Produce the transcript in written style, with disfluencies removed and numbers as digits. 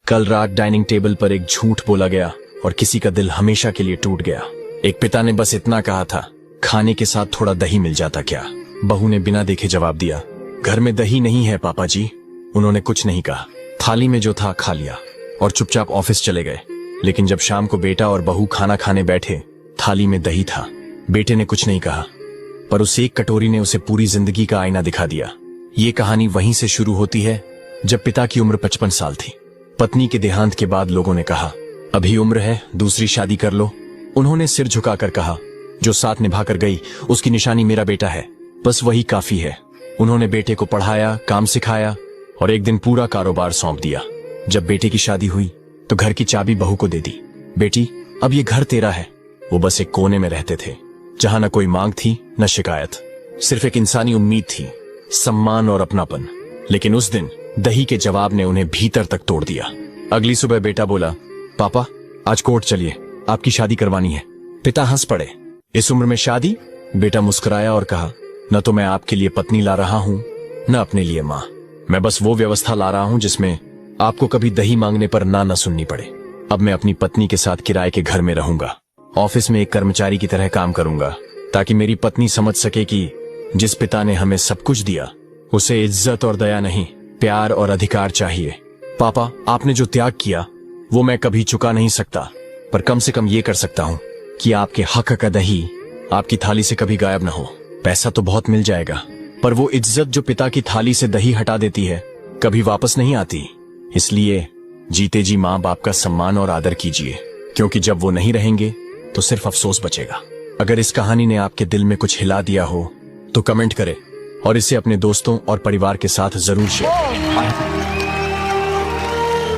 कल रात dining table पर एक झूठ बोला गया और किसी का दिल हमेशा के लिए टूट गया। एक पिता ने बस इतना कहा था, खाने के साथ थोड़ा दही मिल जाता क्या। बहू ने बिना देखे जवाब दिया, घर में दही नहीं है पापा जी। उन्होंने कुछ नहीं कहा, थाली में जो था खा लिया और चुपचाप ऑफिस चले गए। लेकिन जब शाम को बेटा और बहू खाना खाने बैठे, थाली में दही था। बेटे ने कुछ नहीं कहा, पर उस एक कटोरी ने उसे पूरी जिंदगी का आईना दिखा दिया। ये कहानी वहीं से शुरू होती है जब पिता की उम्र 55 साल थी। पत्नी के देहांत के बाद लोगों ने कहा, अभी उम्र है, दूसरी शादी कर लो। उन्होंने सिर झुकाकर कहा, जो साथ निभाकर गई उसकी निशानी मेरा बेटा है, बस वही काफी है। उन्होंने बेटे को पढ़ाया, काम सिखाया और एक दिन पूरा कारोबार सौंप दिया। जब बेटे की शादी हुई तो घर की चाबी बहू को दे दी। बेटी, अब ये घर तेरा है। वो बस एक कोने में रहते थे, जहां न कोई मांग थी न शिकायत, सिर्फ एक इंसानी उम्मीद थी, सम्मान और अपनापन। लेकिन उस दिन दही के जवाब ने उन्हें भीतर तक तोड़ दिया। अगली सुबह बेटा बोला, पापा आज कोर्ट चलिए, आपकी शादी करवानी है। पिता हंस पड़े, इस उम्र में शादी? बेटा मुस्कुराया और कहा, न तो मैं आपके लिए पत्नी ला रहा हूं न अपने लिए मां। मैं बस वो व्यवस्था ला रहा हूं जिसमें आपको कभी दही मांगने पर ना न सुननी पड़े। अब मैं अपनी पत्नी के साथ किराए के घर में रहूंगा, ऑफिस में एक कर्मचारी की तरह काम करूंगा, ताकि मेरी पत्नी समझ सके कि जिस पिता ने हमें सब कुछ दिया उसे इज्जत और दया नहीं, प्यार और अधिकार चाहिए। पापा, आपने जो त्याग किया वो मैं कभी चुका नहीं सकता, पर कम से कम ये कर सकता हूँ कि आपके हक का दही आपकी थाली से कभी गायब न हो। पैसा तो बहुत मिल जाएगा, पर वो इज्जत जो पिता की थाली से दही हटा देती है कभी वापस नहीं आती। इसलिए जीते जी माँ बाप का सम्मान और आदर कीजिए, क्योंकि जब वो नहीं रहेंगे तो सिर्फ अफसोस बचेगा। अगर इस कहानी ने आपके दिल में कुछ हिला दिया हो तो कमेंट करें और इसे अपने दोस्तों और परिवार के साथ जरूर शेयर करें।